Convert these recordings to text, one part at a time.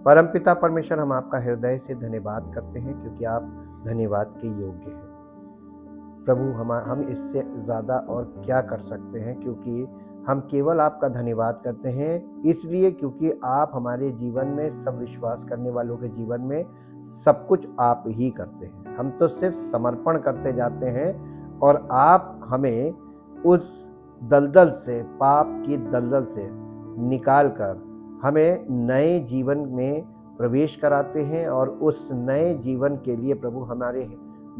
परमपिता परमेश्वर, हम आपका हृदय से धन्यवाद करते हैं क्योंकि आप धन्यवाद के योग्य हैं। प्रभु, हम इससे ज़्यादा और क्या कर सकते हैं, क्योंकि हम केवल आपका धन्यवाद करते हैं इसलिए क्योंकि आप हमारे जीवन में, सब विश्वास करने वालों के जीवन में सब कुछ आप ही करते हैं। हम तो सिर्फ समर्पण करते जाते हैं और आप हमें उस दलदल से, पाप की दलदल से निकाल कर हमें नए जीवन में प्रवेश कराते हैं और उस नए जीवन के लिए प्रभु हमारे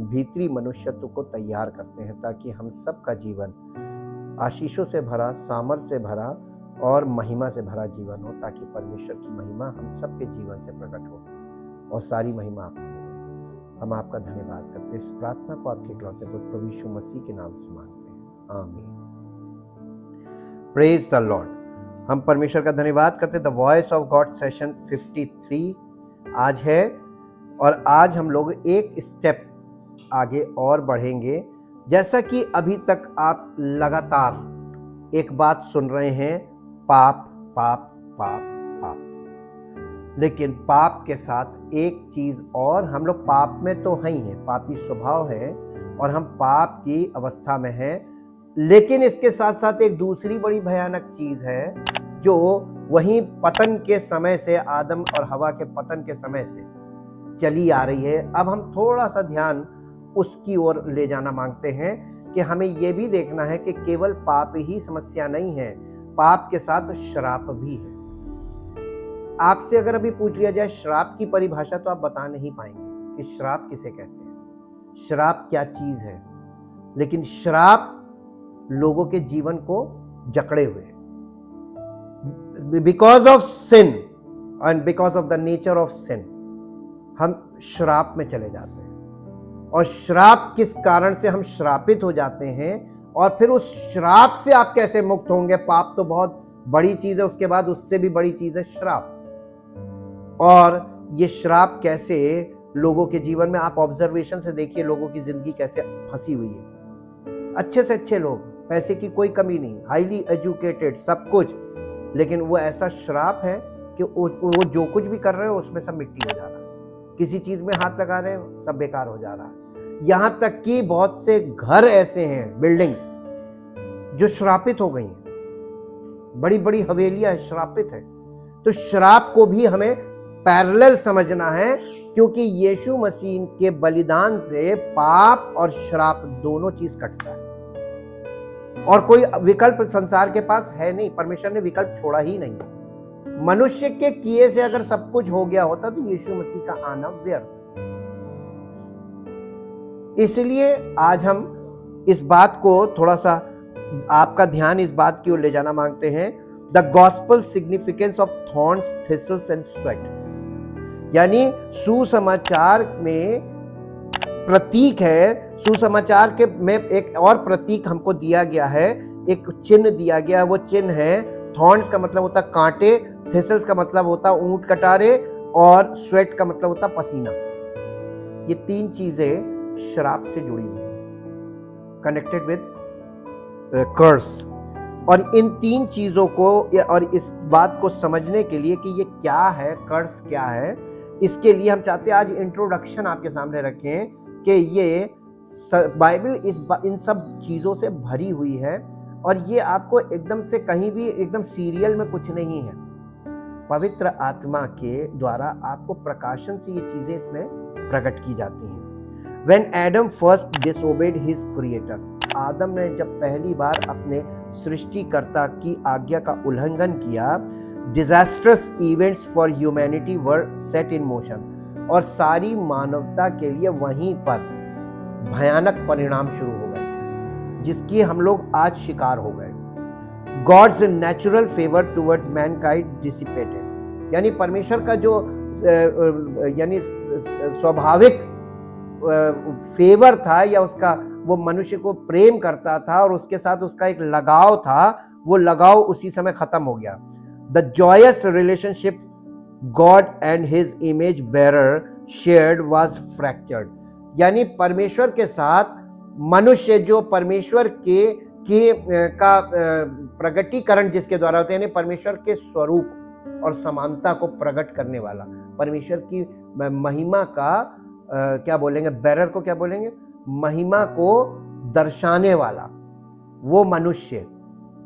भीतरी मनुष्यत्व को तैयार करते हैं ताकि हम सबका जीवन आशीषों से भरा, सामर्थ्य से भरा और महिमा से भरा जीवन हो, ताकि परमेश्वर की महिमा हम सबके जीवन से प्रकट हो और सारी महिमा आपको मिले। हम आपका धन्यवाद करते हैं। इस प्रार्थना को आपके इकलौते पुत्र प्रभु यीशु मसीह के नाम से मांगते हैं, आमीन। Praise the Lord. हम परमेश्वर का धन्यवाद करते हैं। The voice of God session 53 आज है और आज हम लोग एक स्टेप आगे और बढ़ेंगे। जैसा कि अभी तक आप लगातार एक बात सुन रहे हैं, पाप पाप पाप पाप, लेकिन पाप के साथ एक चीज और, हम लोग पाप में तो हैं ही हैं, पापी स्वभाव है और हम पाप की अवस्था में हैं, लेकिन इसके साथ साथ एक दूसरी बड़ी भयानक चीज है जो वहीं पतन के समय से, आदम और हवा के पतन के समय से चली आ रही है। अब हम थोड़ा सा ध्यान उसकी ओर ले जाना मांगते हैं कि हमें यह भी देखना है कि केवल पाप ही समस्या नहीं है, पाप के साथ श्राप भी है। आपसे अगर अभी पूछ लिया जाए श्राप की परिभाषा, तो आप बता नहीं पाएंगे कि श्राप किसे कहते हैं, श्राप क्या चीज है। लेकिन श्राप लोगों के जीवन को जकड़े हुए, because of sin and because of the nature of sin हम श्राप में चले जाते हैं। और श्राप किस कारण से हम श्रापित हो जाते हैं और फिर उस श्राप से आप कैसे मुक्त होंगे। पाप तो बहुत बड़ी चीज है, उसके बाद उससे भी बड़ी चीज है श्राप। और ये श्राप कैसे लोगों के जीवन में, आप ऑब्जर्वेशन से देखिए लोगों की जिंदगी कैसे फंसी हुई है। अच्छे से अच्छे लोग, पैसे की कोई कमी नहीं, हाईली एजुकेटेड, सब कुछ, लेकिन वो ऐसा श्राप है कि वो जो कुछ भी कर रहे हो उसमें सब मिट्टी हो जा रहा है। किसी चीज में हाथ लगा रहे हो सब बेकार हो जा रहा है। यहां तक कि बहुत से घर ऐसे हैं, बिल्डिंग्स जो श्रापित हो गई हैं, बड़ी बड़ी हवेलियां श्रापित हैं। तो श्राप को भी हमें पैरेलल समझना है, क्योंकि यीशु मसीह के बलिदान से पाप और श्राप दोनों चीज कटता है और कोई विकल्प संसार के पास है नहीं। परमेश्वर ने विकल्प छोड़ा ही नहीं। मनुष्य के किए से अगर सब कुछ हो गया होता तो यीशु मसीह का आना व्यर्थ। इसलिए आज हम इस बात को थोड़ा सा, आपका ध्यान इस बात की ओर ले जाना मांगते हैं। The gospel significance of thorns, thistles and sweat, यानी सुसमाचार में प्रतीक है। सुसमाचार के में एक और प्रतीक हमको दिया गया है, एक चिन्ह दिया गया है। वो चिन्ह है, थॉर्न्स का मतलब होता कांटे, थिसल्स का मतलब होता ऊंट कटारे और स्वेट का मतलब होता पसीना। ये तीन चीजें श्राप से जुड़ी हुई है, कनेक्टेड विद कर्स। और इन तीन चीजों को और इस बात को समझने के लिए कि ये क्या है, कर्स क्या है, इसके लिए हम चाहते हैं आज इंट्रोडक्शन आपके सामने रखें कि ये बाइबल इन सब चीजों से भरी हुई है और ये आपको एकदम से कहीं भी एकदम सीरियल में कुछ नहीं है। पवित्र आत्मा के द्वारा आपको प्रकाशन से ये चीजें इसमें प्रकट की जाती हैं। When Adam first disobeyed his creator, आदम ने जब पहली बार अपने सृष्टिकर्ता की आज्ञा का उल्लंघन किया, disastrous events for humanity were set in motion, और सारी मानवता के लिए वहीं पर भयानक परिणाम शुरू हो गए जिसकी हम लोग आज शिकार हो गए। God's natural favor towards mankind dissipated, यानी परमेश्वर का जो यानी स्वाभाविक फेवर था या उसका, वो मनुष्य को प्रेम करता था और उसके साथ उसका एक लगाव था, वो लगाव उसी समय खत्म हो गया। The joyous relationship God and his image bearer shared was fractured, यानी परमेश्वर के साथ मनुष्य जो परमेश्वर का प्रगटीकरण जिसके द्वारा होते हैं, यानी परमेश्वर के स्वरूप और समानता को प्रकट करने वाला, परमेश्वर की महिमा का क्या बोलेंगे, बैरर को क्या बोलेंगे, महिमा को दर्शाने वाला वो मनुष्य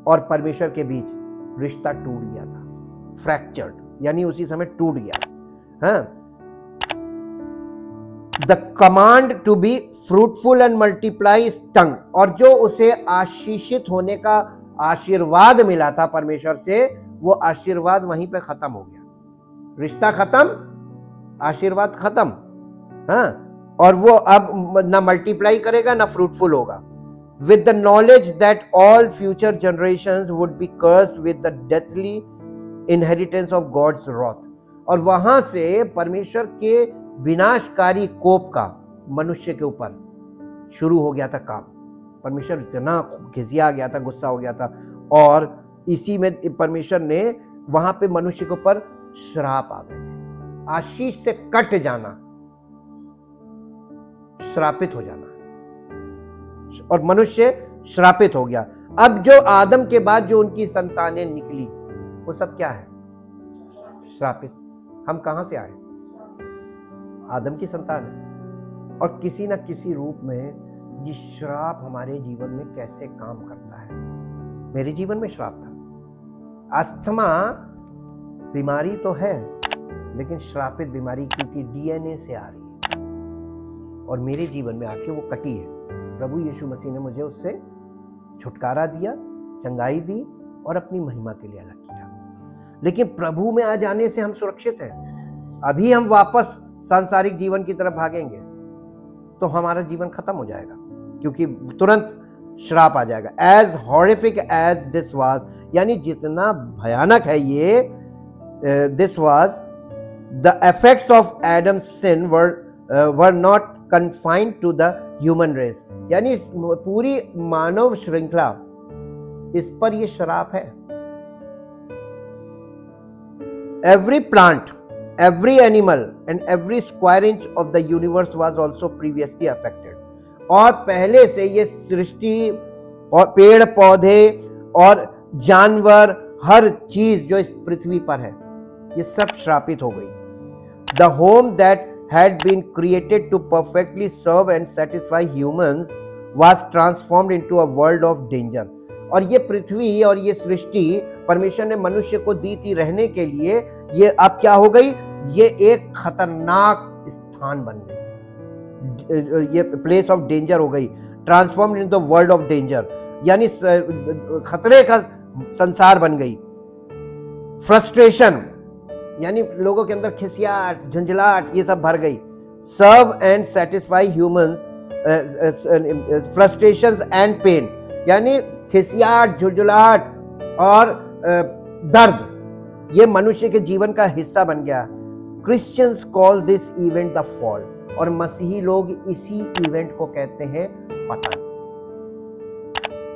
और परमेश्वर के बीच रिश्ता टूट गया था, फ्रैक्चर्ड, यानी उसी समय टूट गया। हाँ, the command to be fruitful and multiply stung, और जो उसे आशीषित होने का आशीर्वाद मिला था परमेश्वर से, वो आशीर्वाद वहीं पे खत्म हो गया। रिश्ता खत्म, आशीर्वाद खत्म। हाँ, और वो अब ना मल्टीप्लाई करेगा ना फ्रूटफुल होगा। With the knowledge that all future generations would be cursed with the deathly inheritance of God's wrath, और वहां से परमेश्वर के विनाशकारी कोप का मनुष्य के ऊपर शुरू हो गया था काम। परमेश्वर इतना घिसिया गया था, गुस्सा हो गया था, और इसी में परमेश्वर ने वहां पे मनुष्य के ऊपर श्राप आ गए थे। आशीष से कट जाना, श्रापित हो जाना, और मनुष्य श्रापित हो गया। अब जो आदम के बाद जो उनकी संतानें निकली, वो सब क्या है? श्रापित। हम कहां से आए? आदम की संतान है। और किसी ना किसी रूप में ये श्राप हमारे जीवन में कैसे काम करता है। मेरे जीवन में श्राप था। अस्थमा बीमारी तो है, लेकिन श्रापित बीमारी, क्योंकि डीएनए से आ रही है, और मेरे जीवन में आके वो कटी है। प्रभु यीशु मसीह ने मुझे उससे छुटकारा दिया, चंगाई दी, और अपनी महिमा के लिए अलग किया। लेकिन प्रभु में आ जाने से हम सुरक्षित हैं। अभी हम वापस सांसारिक जीवन की तरफ भागेंगे तो हमारा जीवन खत्म हो जाएगा, क्योंकि तुरंत श्राप आ जाएगा। As horrific as this was, यानी जितना भयानक है ये, this was the effects of Adam's sin were not confined to the human race, यानी पूरी मानव श्रृंखला, इस पर ये श्राप है। Every plant, every animal and every square inch of the universe was also previously affected, और पहले से ये सृष्टि और पेड़ पौधे और जानवर, हर चीज जो इस पृथ्वी पर है, ये सब श्रापित हो गई। The home that had been created to perfectly serve and satisfy humans was transformed into a world of danger, और ये पृथ्वी और ये सृष्टि परमेश्वर ने मनुष्य को दी थी रहने के लिए, ये अब क्या हो गई? ये एक खतरनाक स्थान बन गई, ये प्लेस ऑफ डेंजर हो गई। Transformed into the world of danger, यानी खतरे का संसार बन गई। फ्रस्ट्रेशन, यानी लोगों के अंदर खिसियाट, झंझलाहट, ये सब भर गई। Serve and satisfy humans, frustrations and pain, यानी खिसियाट, झुंझलाहट और दर्द, ये मनुष्य के जीवन का हिस्सा बन गया। Christians call this event the fall, और मसीही लोग इसी इवेंट को कहते हैं पतन।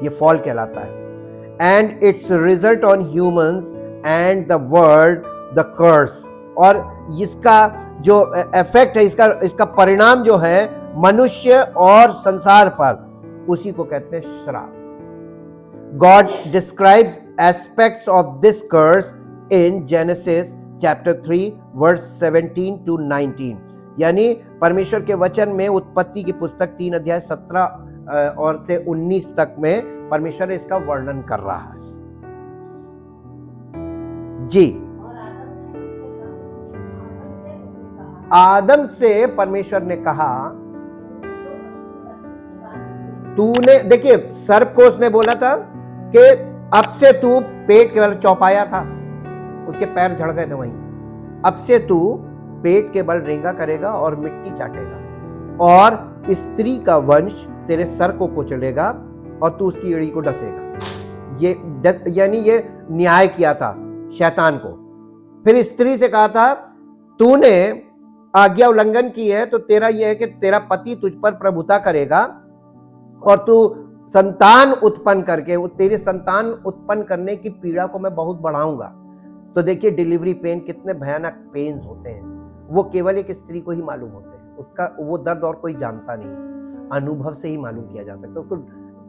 ये फॉल कहलाता है। And its result on humans and the world the curse, और इसका जो इफेक्ट है, इसका परिणाम जो है मनुष्य और संसार पर, उसी को कहते हैं श्राप। God describes aspects of this curse in Genesis chapter 3 verse 17 to 19, यानी परमेश्वर के वचन में उत्पत्ति की पुस्तक 3 अध्याय 17 और से 19 तक में परमेश्वर इसका वर्णन कर रहा है। जी, आदम से परमेश्वर ने कहा, तूने, देखिए सर्प को उसने बोला था कि अब से तू पेट के बल चौपाया था, उसके पैर झड़ गए थे वहीं, अब से तू पेट के बल रेंगा करेगा और मिट्टी चाटेगा, और स्त्री का वंश तेरे सर को कुचलेगा और तू उसकी एड़ी को डसेगा। ये यानी ये न्याय किया था शैतान को। फिर स्त्री से कहा था, तूने आज्ञा उल्लंघन की है तो तेरा यह है कि तेरा पति तुझ पर प्रभुता करेगा, और तू संतान उत्पन्न करके, तेरी संतान उत्पन्न करने की पीड़ा को मैं बहुत बढ़ाऊंगा। तो देखिए डिलीवरी पेन कितने भयानक पेन्स होते हैं, वो केवल एक स्त्री को ही मालूम होते हैं। उसका वो दर्द और कोई जानता नहीं, अनुभव से ही मालूम किया जा सकता है। उसको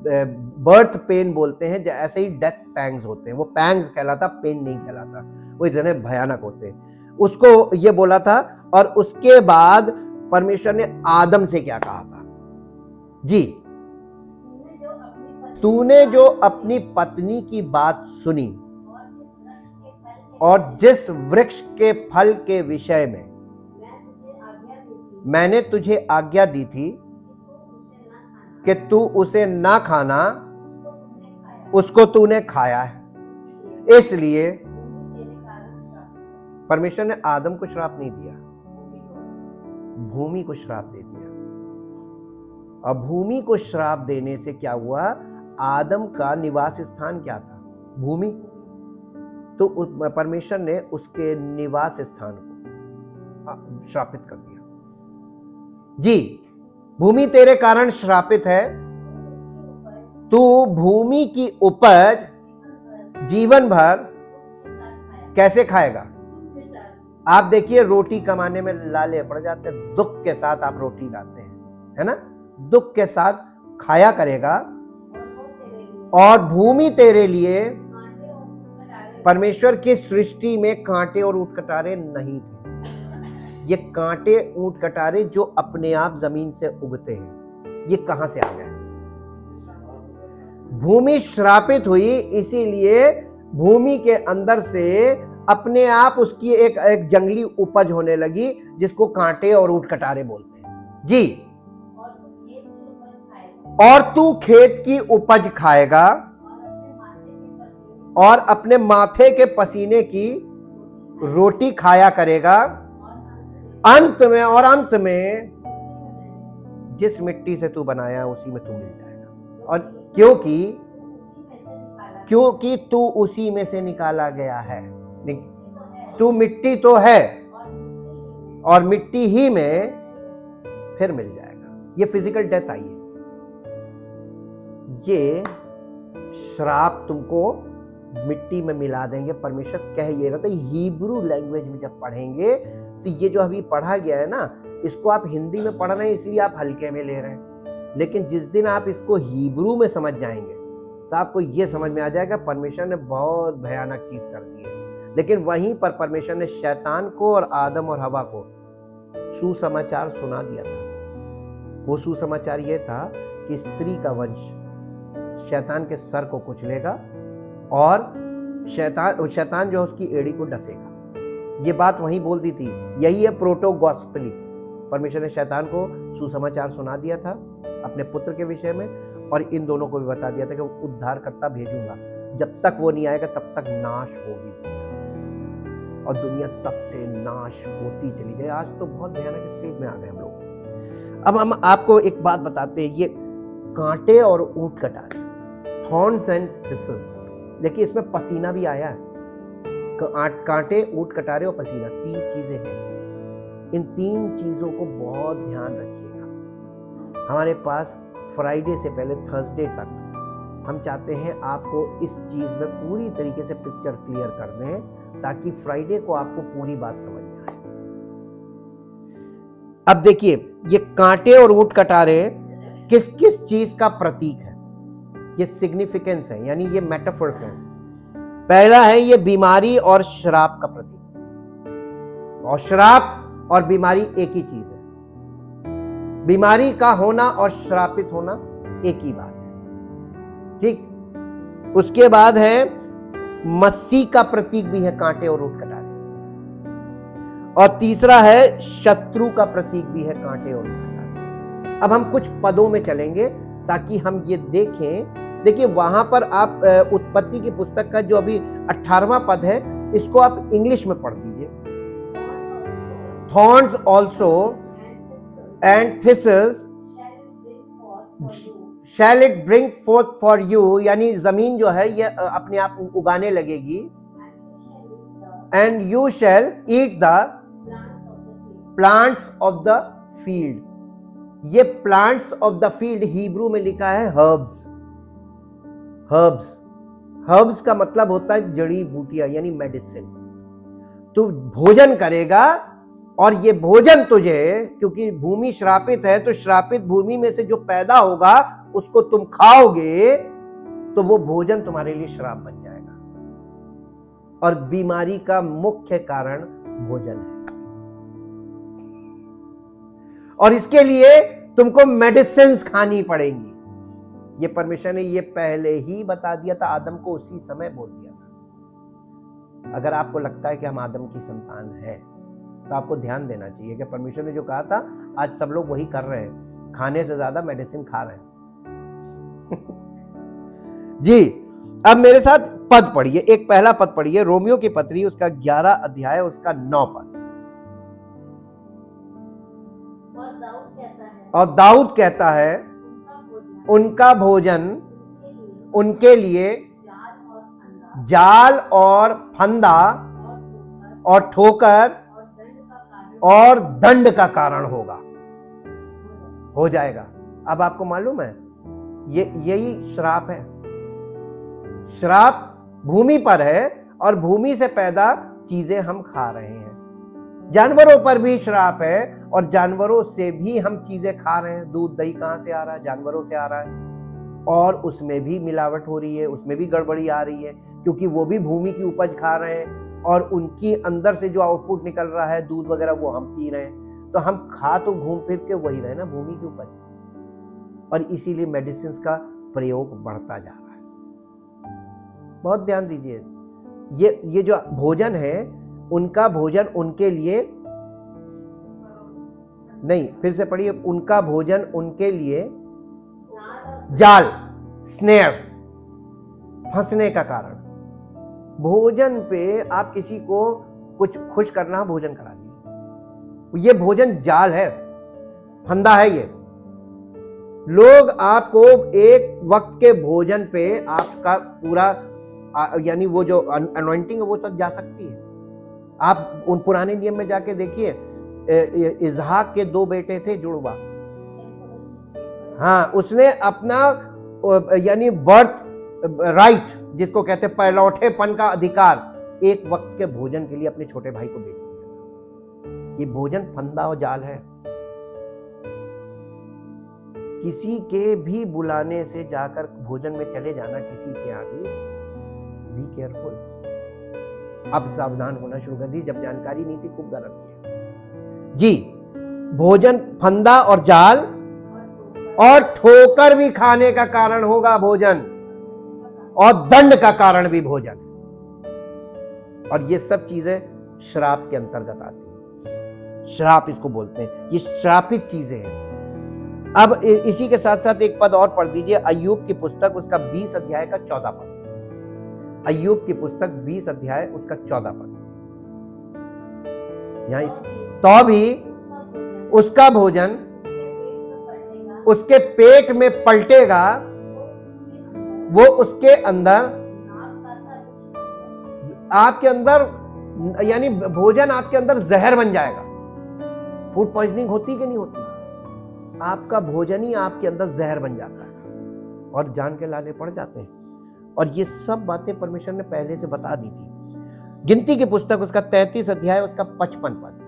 बर्थ पेन बोलते हैं, ऐसे ही डेथ पैंग्स होते हैं। वो पैंग्स कहलाता, पेन नहीं कहलाता, वो इतने भयानक होते हैं। उसको ये बोला था। और उसके बाद परमेश्वर ने आदम से क्या कहा था? जी, तूने जो अपनी पत्नी की बात सुनी और जिस वृक्ष के फल के विषय में मैंने तुझे आज्ञा दी थी कि तू उसे ना खाना, उसको तूने खाया है, इसलिए परमेश्वर ने आदम को श्राप नहीं दिया, भूमि को श्राप दे दिया। और भूमि को श्राप देने से क्या हुआ? आदम का निवास स्थान क्या था? भूमि। तो परमेश्वर ने उसके निवास स्थान को श्रापित कर दिया। जी, भूमि तेरे कारण श्रापित है, तू भूमि की उपज जीवन भर कैसे खाएगा? आप देखिए, रोटी कमाने में लाले पड़ जाते हैं, दुख के साथ आप रोटी लाते हैं, है ना? दुख के साथ खाया करेगा। और भूमि तेरे लिए, परमेश्वर की सृष्टि में कांटे और ऊंट कटारे नहीं थे। ये कांटे ऊंट कटारे जो अपने आप जमीन से उगते हैं, ये कहां से आ गए? भूमि श्रापित हुई, इसीलिए भूमि के अंदर से अपने आप उसकी एक जंगली उपज होने लगी, जिसको कांटे और ऊंट कटारे बोलते हैं। जी, और तू खेत की उपज खाएगा और अपने माथे के पसीने की रोटी खाया करेगा। अंत में जिस मिट्टी से तू बनाया उसी में तू मिल जाएगा। और क्योंकि तू उसी में से निकाला गया है। तू मिट्टी तो है और मिट्टी ही में फिर मिल जाएगा। ये फिजिकल डेथ आई है। ये श्राप तुमको मिट्टी में मिला देंगे। परमेश्वर कह ये रहा था, हिब्रू लैंग्वेज में जब पढ़ेंगे तो ये जो अभी पढ़ा गया है ना, इसको आप हिंदी में पढ़ रहे हैं इसलिए आप हल्के में ले रहे हैं, लेकिन जिस दिन आप इसको हिब्रू में समझ जाएंगे तो आपको ये समझ में आ जाएगा परमेश्वर ने बहुत भयानक चीज कर दी है। लेकिन वहीं पर परमेश्वर ने शैतान को और आदम और हवा को सुसमाचार सुना दिया था। वो सुसमाचार ये था कि स्त्री का वंश शैतान के सर को कुचलेगा और शैतान जो उसकी एड़ी को डसेगा। ये बात वहीं बोल दी थी। यही है प्रोटो गॉस्पेली। परमेश्वर ने शैतान को सुसमाचार सुना दिया था अपने पुत्र के विषय में, और इन दोनों को भी बता दिया था कि उद्धारकर्ता भेजूंगा, जब तक वो नहीं आएगा तब तक नाश होगी दुनिया, और दुनिया तब से नाश होती चली जाए। आज तो बहुत भयानक स्टेज में आ गए हम लोग। अब हम आपको एक बात बताते हैं, ये कांटे और ऊंट कटारे, थॉर्न्स एंड थिसल्स। देखिए इसमें पसीना भी आया है। कांटे, ऊंट कटारे और पसीना, 3 चीजें हैं। इन 3 चीजों को बहुत ध्यान रखिएगा। हमारे पास फ्राइडे से पहले थर्सडे तक हम चाहते हैं आपको इस चीज में पूरी तरीके से पिक्चर क्लियर कर दें, ताकि फ्राइडे को आपको पूरी बात समझ में आए। अब देखिए, ये कांटे और ऊंट कटारे किस किस चीज का प्रतीक है? ये सिग्निफिकेंस है, यानी ये मेटाफर्स है। पहला है ये बीमारी और श्राप का प्रतीक। और श्राप और बीमारी एक ही चीज है। बीमारी का होना और श्रापित होना एक ही बात है, ठीक। उसके बाद है मसीह का प्रतीक भी है कांटे और ऊंट कटारे, और तीसरा है शत्रु का प्रतीक भी है कांटे और ऊंट कटारे। अब हम कुछ पदों में चलेंगे ताकि हम ये देखें। देखिए वहां पर आप उत्पत्ति की पुस्तक का जो अभी 18वां पद है, इसको आप इंग्लिश में पढ़ दीजिए। Thorns also and thistles shall it bring forth for you, यानी जमीन जो है ये अपने आप उगाने लगेगी। And you shall eat the plants of the field. ये plants of the field Hebrew में लिखा है हर्ब्स। हर्ब्स का मतलब होता है जड़ी बूटियां, यानी मेडिसिन। तू भोजन करेगा और ये भोजन तुझे, क्योंकि भूमि श्रापित है, तो श्रापित भूमि में से जो पैदा होगा उसको तुम खाओगे तो वो भोजन तुम्हारे लिए श्राप बन जाएगा। और बीमारी का मुख्य कारण भोजन है, और इसके लिए तुमको मेडिसिन खानी पड़ेंगी। ये परमेश्वर ने ये पहले ही बता दिया था, आदम को उसी समय बोल दिया था। अगर आपको लगता है कि हम आदम की संतान हैं तो आपको ध्यान देना चाहिए कि परमेश्वर ने जो कहा था आज सब लोग वही कर रहे हैं, खाने से ज्यादा मेडिसिन खा रहे हैं। जी, अब मेरे साथ पद पढ़िए, एक पहला पद पढ़िए, रोमियो की पत्री उसका 11 अध्याय उसका 9 पद। और दाऊद कहता है उनका भोजन उनके लिए जाल और फंदा और ठोकर और दंड का कारण होगा, हो जाएगा। अब आपको मालूम है यही श्राप है। श्राप भूमि पर है और भूमि से पैदा चीजें हम खा रहे हैं। जानवरों पर भी श्राप है और जानवरों से भी हम चीजें खा रहे हैं। दूध दही कहां से आ रहा है? जानवरों से आ रहा है, और उसमें भी मिलावट हो रही है, उसमें भी गड़बड़ी आ रही है, क्योंकि वो भी भूमि की उपज खा रहे हैं और उनकी अंदर से जो आउटपुट निकल रहा है दूध वगैरह वो हम पी रहे हैं। तो हम खा तो घूम फिर के वही रहे ना, भूमि की उपज, और इसीलिए मेडिसिन का प्रयोग बढ़ता जा रहा है। बहुत ध्यान दीजिए, ये जो भोजन है उनका भोजन उनके लिए नहीं, फिर से पढ़िए, उनका भोजन उनके लिए जाल, स्नेयर, फंसने का कारण। भोजन पे आप किसी को कुछ खुश करना, भोजन करा दिए, ये भोजन जाल है, फंदा है। ये लोग आपको एक वक्त के भोजन पे आपका पूरा यानी वो जो अनॉइंटिंग है वो तक जा सकती है। आप उन पुराने नियम में जाके देखिए, इजहाक के 2 बेटे थे, जुड़वा। हाँ, उसने अपना यानी बर्थ राइट जिसको कहते हैं पहलौठेपन का अधिकार एक वक्त के भोजन के लिए अपने छोटे भाई को बेच दिया। ये भोजन फंदा और जाल है। किसी के भी बुलाने से जाकर भोजन में चले जाना, किसी के आगे, बी केयरफुल। अब सावधान होना शुरू कर दी, जब जानकारी नहीं थी खूब गलत किया जी। भोजन फंदा और जाल और ठोकर भी खाने का कारण होगा भोजन, और दंड का कारण भी भोजन, और ये सब चीजें श्राप के अंतर्गत आती हैं। श्राप इसको बोलते हैं, ये श्रापित चीजें हैं। अब इसी के साथ साथ एक पद और पढ़ दीजिए, अय्यूब की पुस्तक उसका 20 अध्याय का 14 पद। अय्यूब की पुस्तक 20 अध्याय उसका 14 पद। यहां इस तो भी उसका भोजन उसके पेट में पलटेगा, वो उसके अंदर, आपके अंदर यानी भोजन आपके अंदर जहर बन जाएगा। फूड पॉइजनिंग होती कि नहीं होती? आपका भोजन ही आपके अंदर जहर बन जाता है और जान के लाले पड़ जाते हैं। और ये सब बातें परमेश्वर ने पहले से बता दी थी। गिनती की पुस्तक उसका 33 अध्याय उसका 55 पद।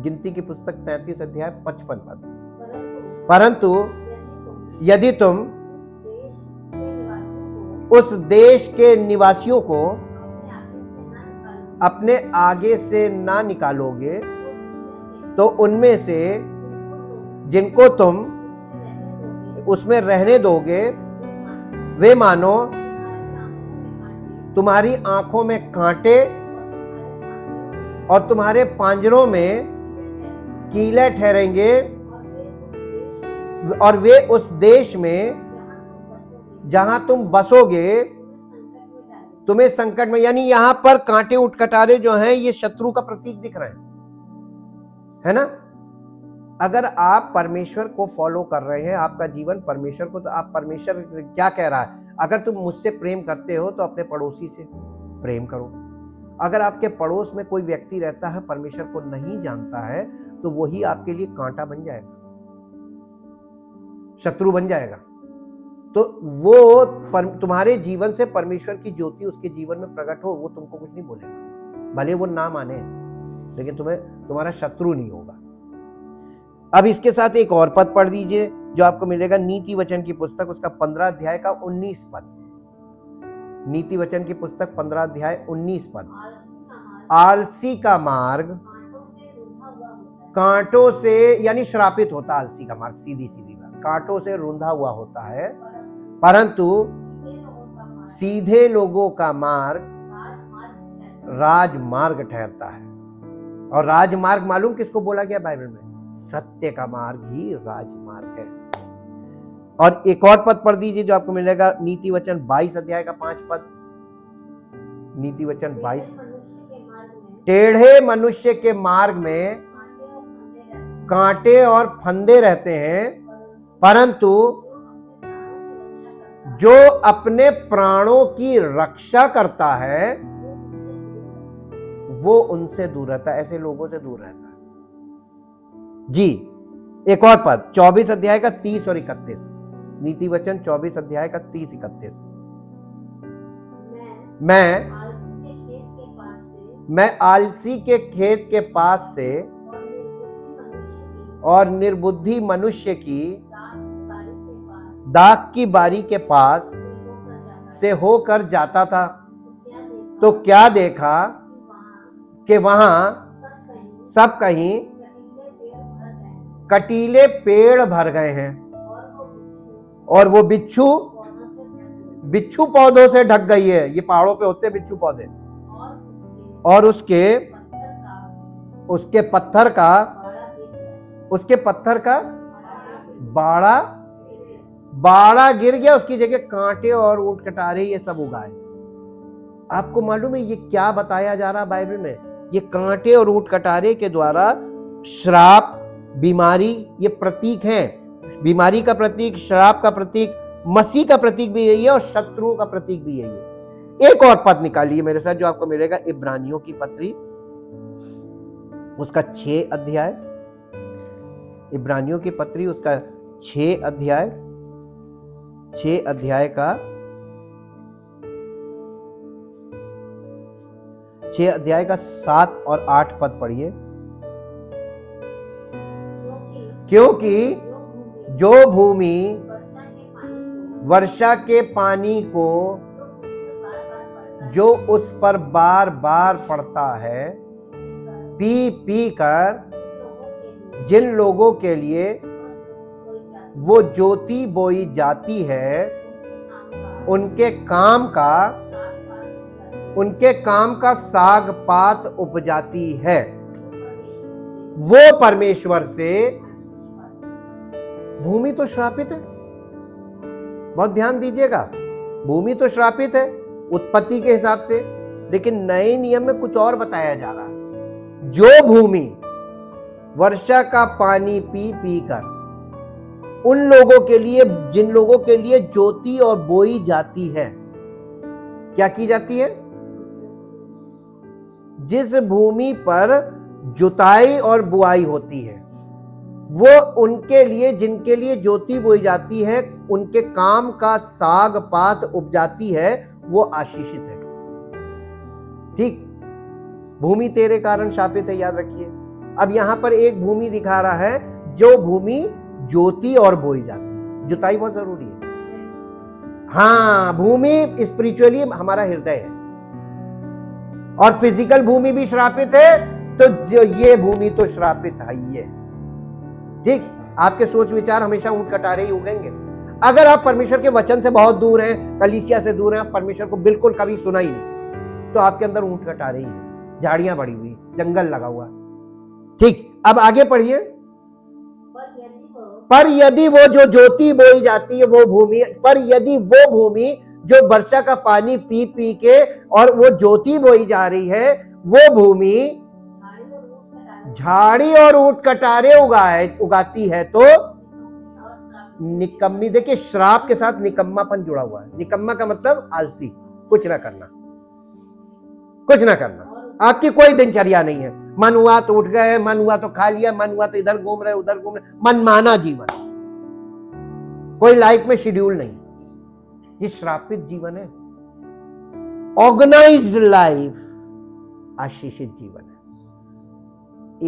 गिनती की पुस्तक 33 अध्याय 55 पद। परंतु यदि तुम उस देश के निवासियों को अपने आगे से ना निकालोगे तो उनमें से जिनको तुम उसमें रहने दोगे वे मानो तुम्हारी आंखों में कांटे और तुम्हारे पांजरों में कीले ठहरेंगे, और वे उस देश में जहां तुम बसोगे तुम्हें संकट में, यानी यहां पर कांटे उठकटारे जो हैं ये शत्रु का प्रतीक दिख रहे हैं, है ना। अगर आप परमेश्वर को फॉलो कर रहे हैं, आपका जीवन परमेश्वर को, तो आप परमेश्वर क्या कह रहा है, अगर तुम मुझसे प्रेम करते हो तो अपने पड़ोसी से प्रेम करो। अगर आपके पड़ोस में कोई व्यक्ति रहता है परमेश्वर को नहीं जानता है तो वही आपके लिए कांटा बन जाएगा, शत्रु बन जाएगा। तो वो तुम्हारे जीवन से परमेश्वर की ज्योति उसके जीवन में प्रकट हो, वो तुमको कुछ नहीं बोलेगा, भले वो ना माने, लेकिन तुम्हारा शत्रु नहीं होगा। अब इसके साथ एक और पद पढ़ दीजिए, जो आपको मिलेगा नीति वचन की पुस्तक, उसका 15 अध्याय का 19 पद। नीति वचन की पुस्तक 15 अध्याय 19 पद। आलसी का मार्ग कांटों से, यानी श्रापित होता आलसी का मार्ग, सीधी सीधी बात, कांटों से रुंधा हुआ होता है, परंतु सीधे लोगों का मार्ग राजमार्ग ठहरता है। और राजमार्ग मालूम किसको बोला गया बाइबल में? सत्य का मार्ग ही राजमार्ग है। और एक और पद पढ़ दीजिए जो आपको मिलेगा नीति वचन 22 अध्याय का 5 पद। नीति वचन 22। टेढ़े मनुष्य के मार्ग में कांटे और फंदे रहते हैं, परंतु जो अपने प्राणों की रक्षा करता है वो उनसे दूर रहता है, ऐसे लोगों से दूर रहता है जी। एक और पद 24 अध्याय का 30 और 31। नीति वचन 24 अध्याय का 30-31। मैं आलसी के खेत के पास से और निर्बुद्धि मनुष्य की दाख की बारी के पास से होकर जाता था, तो क्या देखा कि वहां सब कहीं कटीले पेड़ भर गए हैं और वो बिच्छू पौधों से ढक गई है। ये पहाड़ों पे होते हैं बिच्छू पौधे। और उसके पत्थर का बाड़ा गिर गया, उसकी जगह कांटे और ऊंट कटारे ये सब उगाए। आपको मालूम है ये क्या बताया जा रहा बाइबल में? ये कांटे और ऊंट कटारे के द्वारा श्राप, बीमारी, ये प्रतीक हैं। बीमारी का प्रतीक, श्राप का प्रतीक, मसीह का प्रतीक भी यही है और शत्रुओं का प्रतीक भी यही है। एक और पद निकालिए मेरे साथ जो आपको मिलेगा इब्रानियों की पत्री, उसका 6 अध्याय। इब्रानियों की पत्री उसका 6 अध्याय का 6 अध्याय का 7 और 8 पद पढ़िए। क्योंकि जो भूमि वर्षा के पानी को जो उस पर बार बार पड़ता है, पी पी कर जिन लोगों के लिए वो ज्योति बोई जाती है, उनके काम का साग पात उपजाती है, वो परमेश्वर से। भूमि तो श्रापित है, बहुत ध्यान दीजिएगा। भूमि तो श्रापित है उत्पत्ति के हिसाब से, लेकिन नए नियम में कुछ और बताया जा रहा है। जो भूमि वर्षा का पानी पी पी कर उन लोगों के लिए, जिन लोगों के लिए ज्योति और बोई जाती है, क्या की जाती है? जिस भूमि पर जुताई और बुआई होती है, वो उनके लिए, जिनके लिए ज्योति बोई जाती है, उनके काम का साग पात उपजाती है, वो आशीषित है। ठीक, भूमि तेरे कारण शापित है, याद रखिए। अब यहां पर एक भूमि दिखा रहा है जो भूमि ज्योति और बोई जाती है। जुताई बहुत जरूरी है। हाँ, भूमि स्पिरिचुअली हमारा हृदय है और फिजिकल भूमि भी श्रापित है, तो जो ये भूमि तो श्रापित है ही है। ठीक, आपके सोच विचार हमेशा ऊंट कटारे ही उगेंगे। अगर आप परमेश्वर के वचन से बहुत दूर हैं, कलीसिया से दूर हैं, आप परमेश्वर को बिल्कुल कभी सुना ही नहीं, तो आपके अंदर ऊंट कटारे ही है, झाड़ियां बढ़ी हुई, जंगल लगा हुआ। ठीक, अब आगे पढ़िए। पर यदि वो जो ज्योति बोई जाती है वो भूमि, पर यदि वो भूमि जो वर्षा का पानी पी पी के और वो ज्योति बोई जा रही है, वो भूमि झाड़ी और ऊंट कटारे उगाती है, तो निकम्मी। देखिए, श्राप के साथ निकम्मापन जुड़ा हुआ है। निकम्मा का मतलब आलसी, कुछ ना करना, कुछ ना करना। आपकी कोई दिनचर्या नहीं है। मन हुआ तो उठ गए, मन हुआ तो खा लिया, मन हुआ तो इधर घूम रहे उधर घूम रहे, मनमाना जीवन, कोई लाइफ में शेड्यूल नहीं। ये श्रापित जीवन है। ऑर्गेनाइज्ड लाइफ आशीषित जीवन है।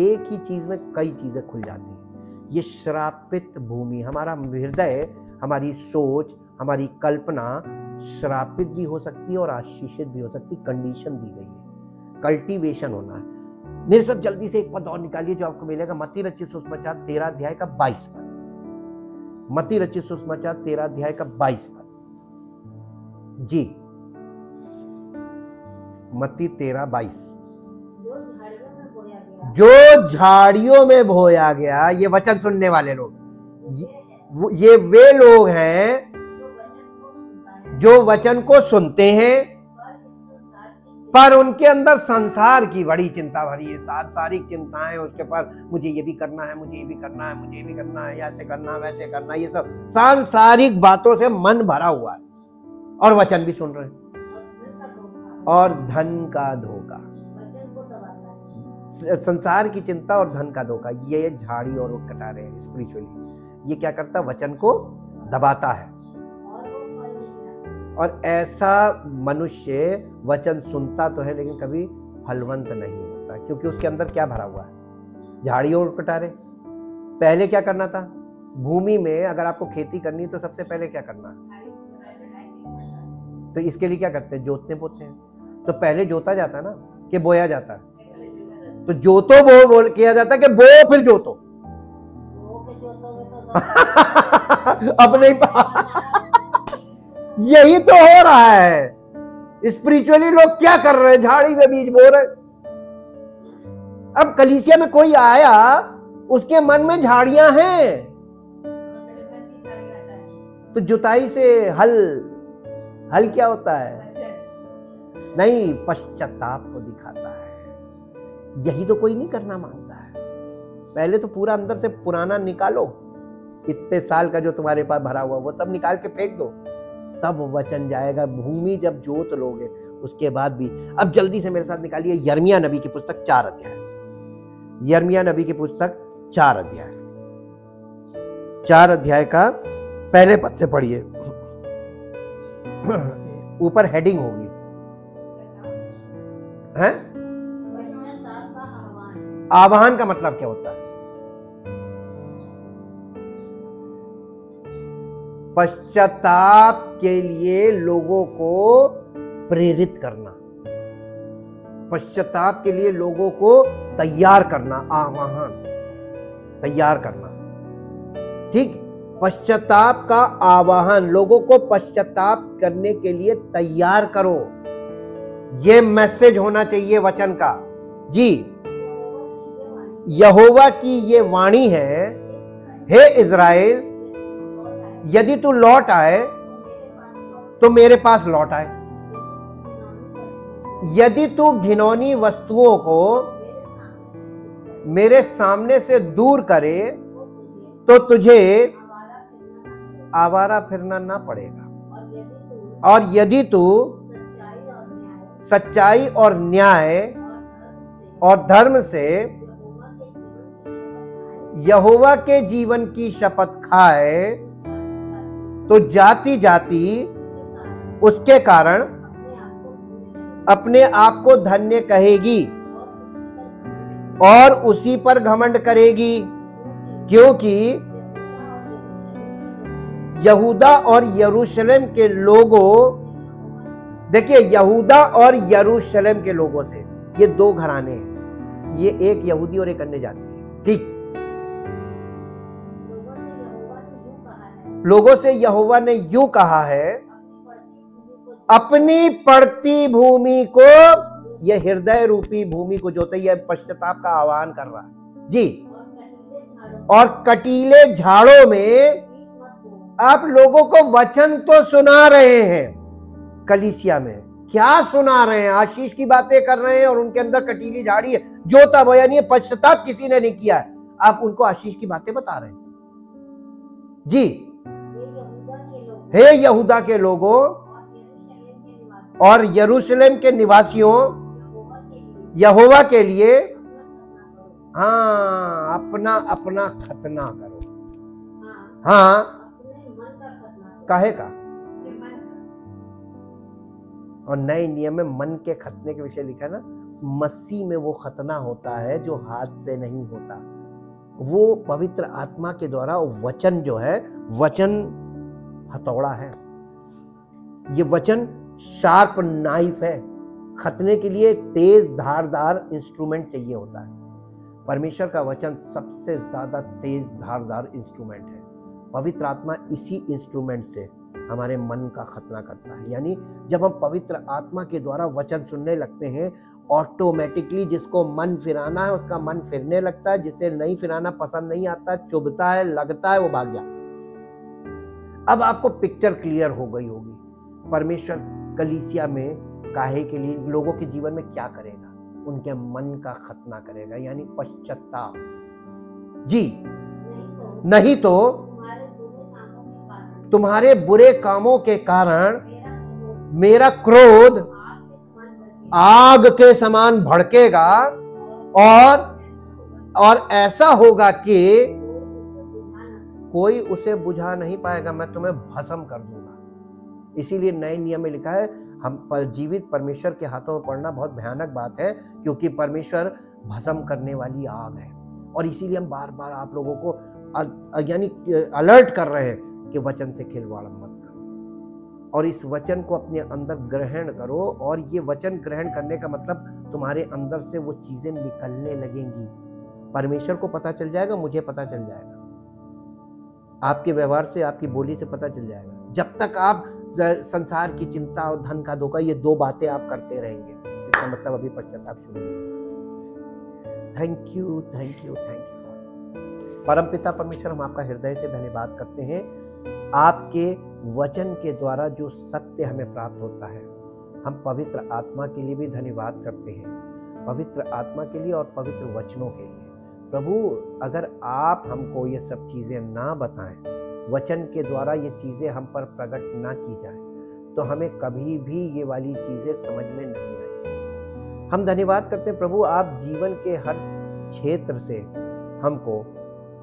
एक ही चीज में कई चीजें खुल जाती हैं। ये श्रापित भूमि, हमारा हृदय, हमारी सोच, हमारी कल्पना श्रापित भी हो सकती है और आशीषित भी हो सकती है। कंडीशन दी गई है, कल्टीवेशन होना है। मेरे साथ जल्दी से एक पद और निकालिए जो आपको मिलेगा, मत्ती रचित सुसमाचार 13 अध्याय का 22 पद। मत्ती रचित सुसमाचार 13 अध्याय का 22 पद जी। मत्ती 13:22। जो झाड़ियों में बोया गया, ये वचन सुनने वाले लोग, ये वे लोग हैं जो वचन को सुनते हैं पर उनके अंदर संसार की बड़ी चिंता भरी है, सांसारिक चिंताएं उसके पर, मुझे ये भी करना है, मुझे ये भी करना है, मुझे ये भी करना है, ऐसे करना वैसे करना, ये सब सांसारिक बातों से मन भरा हुआ है और वचन भी सुन रहे हैं। और धन का धोखा, संसार की चिंता और धन का धोखा, ये झाड़ी और कटारे हैं स्पिरिचुअली। ये क्या करता है? वचन को दबाता है। और ऐसा मनुष्य वचन सुनता तो है लेकिन कभी फलवंत नहीं होता, क्योंकि उसके अंदर क्या भरा हुआ है? झाड़ी और कटारे। पहले क्या करना था? भूमि में अगर आपको खेती करनी तो सबसे पहले क्या करना है? तो इसके लिए क्या करते हैं? जोतते बोते हैं। तो पहले जोता जाता ना कि बोया जाता है? तो जोतो बो बोल किया जाता है कि बो फिर जोतो। अपने यही तो हो रहा है। स्पिरिचुअली लोग क्या कर रहे हैं? झाड़ी में बीज बो रहे। अब कलीसिया में कोई आया, उसके मन में झाड़ियां हैं, तो जुताई से हल क्या होता है? नहीं, पश्चाताप को दिखाता है। यही तो कोई नहीं करना मांगता है। पहले तो पूरा अंदर से पुराना निकालो, इतने साल का जो तुम्हारे पास भरा हुआ वो सब निकाल के फेंक दो, तब वचन जाएगा। भूमि जब जोत लोगे उसके बाद भी। अब जल्दी से मेरे साथ निकालिए यिर्मयाह नबी की पुस्तक 4 अध्याय। यिर्मयाह नबी की पुस्तक 4 अध्याय, 4 अध्याय का पहले पद से पढ़िए। ऊपर हेडिंग होगी है? आह्वान का मतलब क्या होता है? पश्चाताप के लिए लोगों को प्रेरित करना, पश्चाताप के लिए लोगों को तैयार करना, आह्वान, तैयार करना। ठीक, पश्चाताप का आह्वान, लोगों को पश्चाताप करने के लिए तैयार करो। यह मैसेज होना चाहिए वचन का जी। यहोवा की ये वाणी है, हे इज़राइल, यदि तू लौट आए तो मेरे पास लौट आए। यदि तू घिनौनी वस्तुओं को मेरे सामने से दूर करे तो तुझे आवारा फिरना ना पड़ेगा। और यदि तू सच्चाई और न्याय और धर्म से यहोवा के जीवन की शपथ खाए तो जाति जाति उसके कारण अपने आप को धन्य कहेगी और उसी पर घमंड करेगी, क्योंकि यहूदा और यरूशलेम के लोगों, देखिए यहूदा और यरूशलेम के लोगों से, ये दो घराने हैं, ये एक यहूदी और एक अन्य जाति है। ठीक, लोगों से यहोवा ने यूं कहा है, अपनी पड़ती भूमि को, यह हृदय रूपी भूमि को जोते, यह पश्चाताप का आह्वान कर रहा है जी। और कटीले झाड़ों में आप लोगों को वचन तो सुना रहे हैं, कलीसिया में क्या सुना रहे हैं? आशीष की बातें कर रहे हैं और उनके अंदर कटीली झाड़ी है, जोता बोया नहीं है, पश्चाताप किसी ने नहीं किया है, आप उनको आशीष की बातें बता रहे हैं जी। हे यहूदा के लोगों और यरूशलेम के निवासियों, यहोवा के लिए हाँ अपना अपना खतना करो। हाँ, काहे का? और नए नियम में मन के खतने के विषय लिखा है ना, मसीह में वो खतना होता है जो हाथ से नहीं होता। वो पवित्र आत्मा के द्वारा वचन जो है, वचन हथौड़ा है, ये वचन शार्प नाइफ है। खतने के लिए तेज धारदार इंस्ट्रूमेंट चाहिए होता है। परमेश्वर का वचन सबसे ज्यादा तेज धारदार इंस्ट्रूमेंट है। पवित्र आत्मा इसी इंस्ट्रूमेंट से हमारे मन का खतना करता है। यानी जब हम पवित्र आत्मा के द्वारा वचन सुनने लगते हैं, ऑटोमेटिकली जिसको मन फिराना है उसका मन फिरने लगता है, जिसे नहीं फिराना पसंद नहीं आता, चुभता है, लगता है, वो भाग जाता है। अब आपको पिक्चर क्लियर हो गई होगी परमेश्वर कलीसिया में काहे के लिए, लोगों के जीवन में क्या करेगा, उनके मन का खतना करेगा, यानी पश्चाताप। जी, नहीं तो तुम्हारे बुरे कामों के कारण मेरा क्रोध आग के समान भड़केगा और ऐसा होगा कि कोई उसे बुझा नहीं पाएगा, मैं तुम्हें भस्म कर दूंगा। इसीलिए नए नियम में लिखा है, हम पर जीवित परमेश्वर के हाथों में पड़ना बहुत भयानक बात है, क्योंकि परमेश्वर भस्म करने वाली आग है। और इसीलिए हम बार बार आप लोगों को यानी अलर्ट कर रहे हैं कि वचन से खिलवाड़ मत करो और इस वचन को अपने अंदर ग्रहण करो। और ये वचन ग्रहण करने का मतलब तुम्हारे अंदर से वो चीजें निकलने लगेंगी। परमेश्वर को पता चल जाएगा, मुझे पता चल जाएगा, आपके व्यवहार से, आपकी बोली से पता चल जाएगा। जब तक आप संसार की चिंता और धन का धोखा, ये दो बातें आप करते रहेंगे, इसका मतलब अभी पश्चाताप शुरू होगा। Thank you, thank you, thank you. परमपिता परमेश्वर, हम आपका हृदय से धन्यवाद करते हैं। आपके वचन के द्वारा जो सत्य हमें प्राप्त होता है, हम पवित्र आत्मा के लिए भी धन्यवाद करते हैं, पवित्र आत्मा के लिए और पवित्र वचनों के लिए। प्रभु, अगर आप हमको ये सब चीजें ना बताएं, वचन के द्वारा ये चीजें हम पर प्रकट ना की जाए, तो हमें कभी भी ये वाली चीजें समझ में नहीं आएगी। हम धन्यवाद करते हैं प्रभु, आप जीवन के हर क्षेत्र से हमको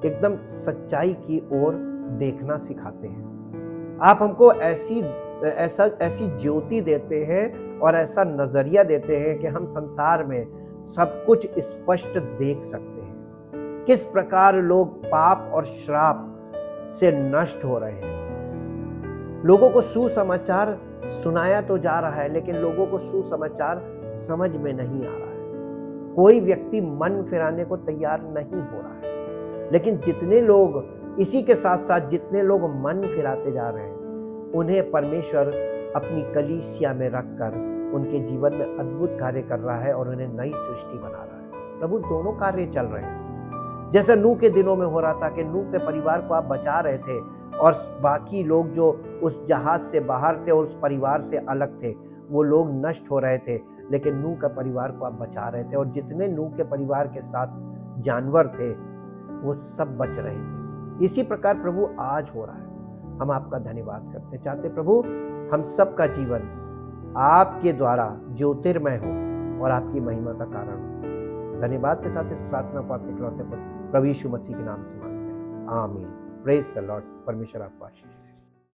एकदम सच्चाई की ओर देखना सिखाते हैं। आप हमको ऐसी ज्योति देते हैं और ऐसा नजरिया देते हैं कि हम संसार में सब कुछ स्पष्ट देख सकते हैं, किस प्रकार लोग पाप और श्राप से नष्ट हो रहे हैं। लोगों को सुसमाचार सुनाया तो जा रहा है, लेकिन लोगों को सुसमाचार समझ में नहीं आ रहा है। कोई व्यक्ति मन फिराने को तैयार नहीं हो रहा है। लेकिन जितने लोग, इसी के साथ साथ जितने लोग मन फिराते जा रहे हैं, उन्हें परमेश्वर अपनी कलीसिया में रखकर उनके जीवन में अद्भुत कार्य कर रहा है और उन्हें नई सृष्टि बना रहा है। प्रभु, दोनों कार्य चल रहे हैं। जैसे नूह के दिनों में हो रहा था कि नूह के परिवार को आप बचा रहे थे और बाकी लोग जो उस जहाज से बाहर थे और उस परिवार से अलग थे, वो लोग नष्ट हो रहे थे, लेकिन नूह के परिवार को आप बचा रहे थे और जितने नूह के परिवार के साथ जानवर थे वो सब बच रहे थे। इसी प्रकार प्रभु आज हो रहा है। हम आपका धन्यवाद करते चाहते प्रभु, हम सब का जीवन आपके द्वारा ज्योतिर्मय हो और आपकी महिमा का कारण हो। धन्यवाद के साथ इस प्रार्थना को आपके इकलौते पुत्र प्रभु यीशु मसीह के नाम से मांगते हैं, आमीन। Praise the Lord. परमेश्वर आपको आशीष